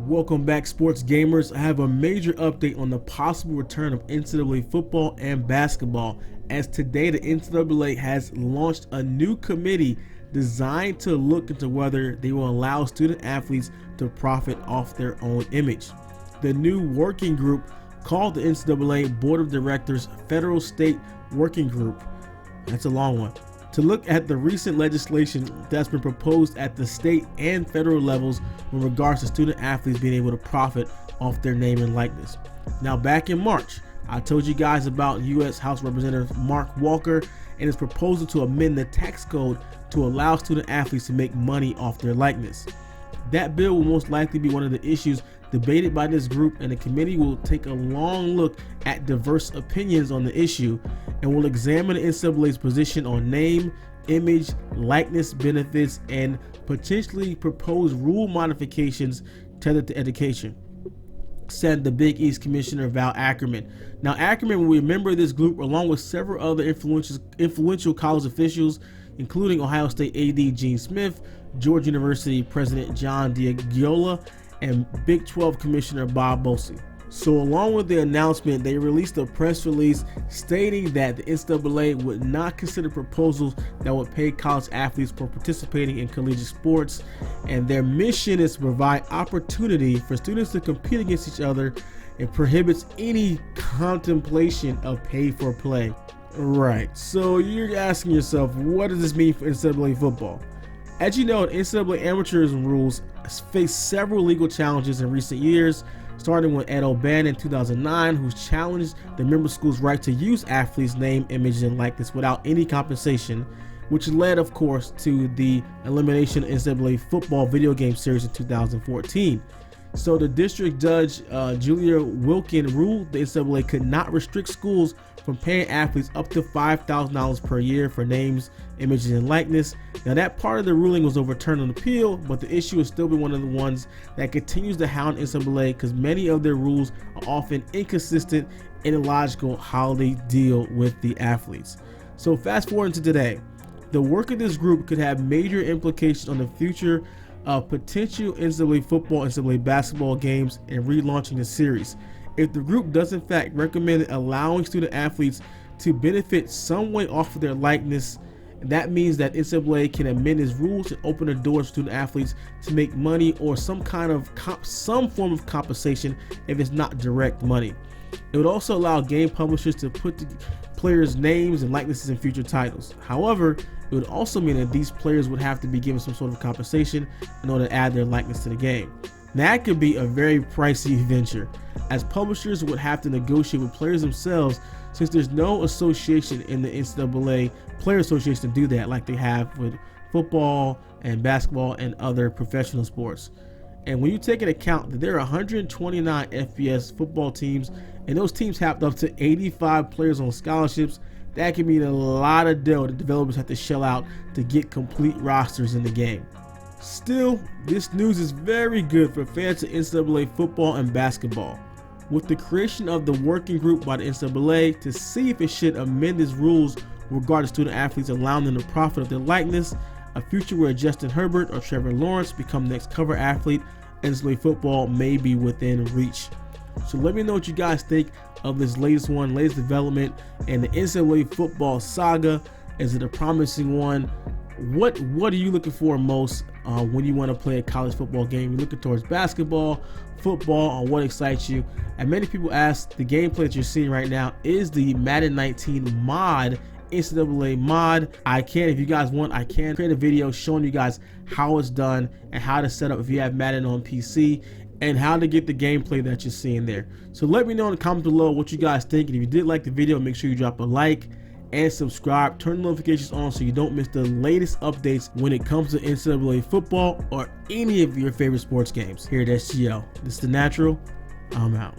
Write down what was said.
Welcome back, sports gamers. I have a major update on the possible return of NCAA football and basketball, as today the NCAA has launched a new committee designed to look into whether they will allow student athletes to profit off their own image. The new working group, called the NCAA Board of Directors Federal State Working Group, that's a long one, to look at the recent legislation that's been proposed at the state and federal levels in regards to student athletes being able to profit off their name and likeness. Now, back in March, I told you guys about U.S. House Representative Mark Walker and his proposal to amend the tax code to allow student athletes to make money off their likeness. That bill will most likely be one of the issues debated by this group, and the committee will take a long look at diverse opinions on the issue and will examine the NCAA's position on name, image, likeness benefits, and potentially propose rule modifications tethered to education, said the Big East Commissioner Val Ackerman. Now, Ackerman will remember this group along with several other influential college officials, including Ohio State AD Gene Smith, Georgia University President John Diagiola, and Big 12 Commissioner Bob Bowlesby. So along with the announcement, they released a press release stating that the NCAA would not consider proposals that would pay college athletes for participating in collegiate sports, and their mission is to provide opportunity for students to compete against each other and prohibits any contemplation of pay for play. Right, so you're asking yourself, what does this mean for NCAA football? As you know, the NCAA amateurism rules faced several legal challenges in recent years, starting with Ed O'Bannon in 2009, who challenged the member school's right to use athletes' name, image, and likeness without any compensation, which led, of course, to the elimination of NCAA football video game series in 2014. So the district judge, Julia Wilkin, ruled the NCAA could not restrict schools from paying athletes up to $5,000 per year for names, images, and likeness. Now, that part of the ruling was overturned on appeal, but the issue has still been one of the ones that continues to hound NCAA because many of their rules are often inconsistent and illogical how they deal with the athletes. So fast forward to today, the work of this group could have major implications on the future of potential NCAA football and NCAA basketball games and relaunching the series. If the group does in fact recommend allowing student athletes to benefit some way off of their likeness, that means that NCAA can amend its rules and open the doors for student athletes to make money or some form of compensation if it's not direct money. It would also allow game publishers to put the players' names and likenesses in future titles. However, it would also mean that these players would have to be given some sort of compensation in order to add their likeness to the game. Now, that could be a very pricey venture, as publishers would have to negotiate with players themselves, since there's no association in the NCAA Player Association to do that like they have with football and basketball and other professional sports. And when you take into account that there are 129 FBS football teams, and those teams have up to 85 players on scholarships, that can mean a lot of dough that developers have to shell out to get complete rosters in the game. Still, this news is very good for fans of NCAA football and basketball. With the creation of the working group by the NCAA to see if it should amend its rules regarding student athletes allowing them to profit of their likeness, a future where Justin Herbert or Trevor Lawrence become the next cover athlete, NCAA football may be within reach. So let me know what you guys think of this latest development, and the NCAA football saga. Is it a promising one? What are you looking for most when you want to play a college football game? You're looking towards basketball, football, or what excites you? And many people ask, the gameplay that you're seeing right now is the Madden 19 mod, NCAA mod. If you guys want, I can create a video showing you guys how it's done and how to set up if you have Madden on PC, and how to get the gameplay that you're seeing there. So let me know in the comments below what you guys think, and if you did like the video, make sure you drop a like and subscribe. Turn the notifications on so you don't miss the latest updates when it comes to NCAA football or any of your favorite sports games. Here at SGL, this is The Natural. I'm out.